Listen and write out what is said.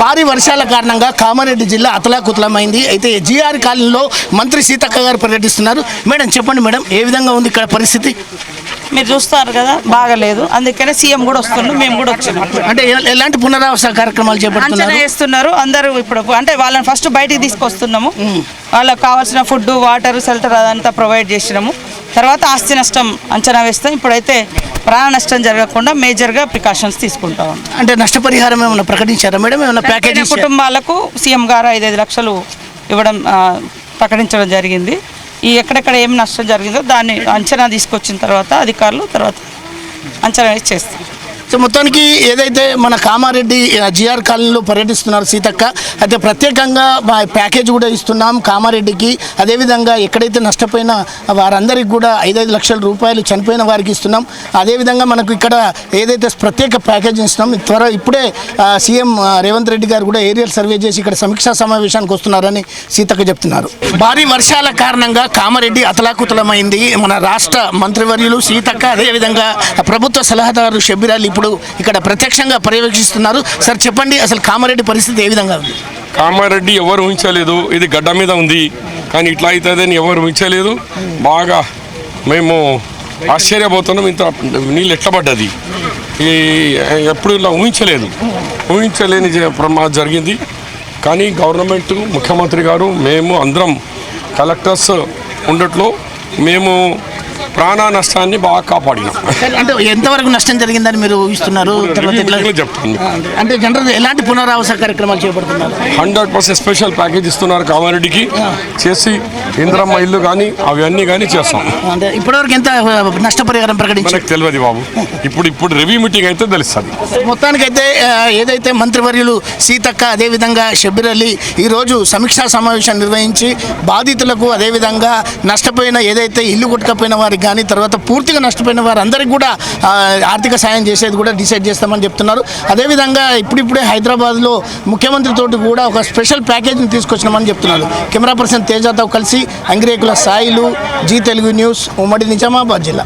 భారీ వర్షాల కారణంగా కామారెడ్డి జిల్లా అతలాకుతలమైంది. అయితే జీఆర్ కాలనీలో మంత్రి సీతక్క గారు పర్యటిస్తున్నారు. మేడం చెప్పండి మేడం, ఏ విధంగా ఉంది ఇక్కడ పరిస్థితి? మీరు చూస్తారు కదా, బాగలేదు. అందుకనే సీఎం కూడా వస్తున్నారు, మేము కూడా వచ్చినాం. అంటే ఎలాంటి పునరావాస కార్యక్రమాలు అంచనా చేపడుతున్నారు? వేస్తున్నారు అందరూ. ఇప్పుడు అంటే వాళ్ళని ఫస్ట్ బయటికి తీసుకొస్తున్నాము, వాళ్ళకి కావాల్సిన ఫుడ్, వాటర్, షెల్టర్ అదంతా ప్రొవైడ్ చేసినాము. తర్వాత ఆస్తి నష్టం అంచనా వేస్తాం. ఇప్పుడైతే ప్రాణ నష్టం జరగకుండా మేజర్గా ప్రికాషన్స్ తీసుకుంటాం. అంటే నష్టపరిహారం ఏమైనా ప్రకటించారా మేడం? ఏమైనా ప్యాకేజ్ కుటుంబాలకు సీఎం గారు 5 లక్షలు ఇవ్వడం ప్రకటించడం జరిగింది. ఈ ఎక్కడెక్కడ ఏం నష్టం జరిగిందో దాన్ని అంచనా తీసుకొచ్చిన తర్వాత అధికారులు తర్వాత అంచనా వేసి చేస్తారు. సో మొత్తానికి ఏదైతే మన కామారెడ్డి జీఆర్ కాలనీలో పర్యటిస్తున్నారు సీతక్క, అయితే ప్రత్యేకంగా ప్యాకేజ్ కూడా ఇస్తున్నాం కామారెడ్డికి. అదేవిధంగా ఎక్కడైతే నష్టపోయిన వారందరికీ కూడా 5 లక్షల రూపాయలు చనిపోయిన వారికి ఇస్తున్నాం. అదేవిధంగా మనకు ఇక్కడ ఏదైతే ప్రత్యేక ప్యాకేజ్ ఇస్తున్నాం, ఇప్పుడే సీఎం రేవంత్ రెడ్డి గారు కూడా ఏరియల్ సర్వే చేసి ఇక్కడ సమీక్షా సమావేశానికి వస్తున్నారని సీతక్క చెప్తున్నారు. భారీ వర్షాల కారణంగా కామారెడ్డి అతలాకుతలమైంది. మన రాష్ట్ర మంత్రివర్యులు సీతక్క, అదేవిధంగా ప్రభుత్వ సలహాదారు షబ్బీర్ అలీ ఇప్పుడు ఇక్కడ ప్రత్యక్షంగా పర్యవేక్షిస్తున్నారు. సార్ చెప్పండి, అసలు కామారెడ్డి పరిస్థితి ఏ విధంగా ఉంది? కామారెడ్డి ఎవరు ఊహించలేదు, ఇది గడ్డ మీద ఉంది కానీ ఇట్లా అవుతుందని ఎవరు ఊహించలేదు. బాగా మేము ఆశ్చర్యపోతున్నాం, ఇంత నీళ్ళు ఎట్లా పడ్డది ఈ ఎప్పుడు ఇలా ఊహించలేని ప్రమాదం జరిగింది. కానీ గవర్నమెంట్, ముఖ్యమంత్రి గారు, మేము అందరం కలెక్టర్స్ ఉండట్లో మేము ప్రాణ నష్టాన్ని బాగా కాపాడినాం. అంటే ఎంతవరకు నష్టం జరిగిందని మీరు ఊహిస్తున్నారు? చెప్తాను. అంటే జనరల్ ఎలాంటి పునరావాస కార్యక్రమాలు చేపడుతున్నారు? 100% స్పెషల్ ప్యాకేజ్ ఇస్తున్నారు కామారెడ్డికి. చేసి ఇంద్రమ్మ ఇల్లు కానీ అవన్నీ కానీ చేస్తాం. అంటే ఇప్పటివరకు ఎంత నష్టపరిహారం ప్రకటించారు? మనకు తెలియదు బాబు, ఇప్పుడు రివ్యూ మీటింగ్ అయితే తెలుస్తుంది. మొత్తానికైతే ఏదైతే మంత్రివర్యులు సీతక్క, అదేవిధంగా షబ్బీర్ అలీ ఈరోజు సమీక్షా సమావేశం నిర్వహించి బాధితులకు, అదేవిధంగా నష్టపోయిన ఏదైతే ఇల్లు కొట్టుకపోయిన వారికి కానీ, తర్వాత పూర్తిగా నష్టపోయిన వారందరికీ కూడా ఆర్థిక సాయం చేసేది కూడా డిసైడ్ చేస్తామని చెప్తున్నారు. అదేవిధంగా ఇప్పుడిప్పుడే హైదరాబాద్లో ముఖ్యమంత్రితో కూడా ఒక స్పెషల్ ప్యాకేజ్ని తీసుకొచ్చినామని చెప్తున్నారు. కెమెరా పర్సన్ తేజాతో కలిసి అంగిరేకుల సాయిలు, జీ తెలుగు న్యూస్, ఉమ్మడి నిజామాబాద్ జిల్లా.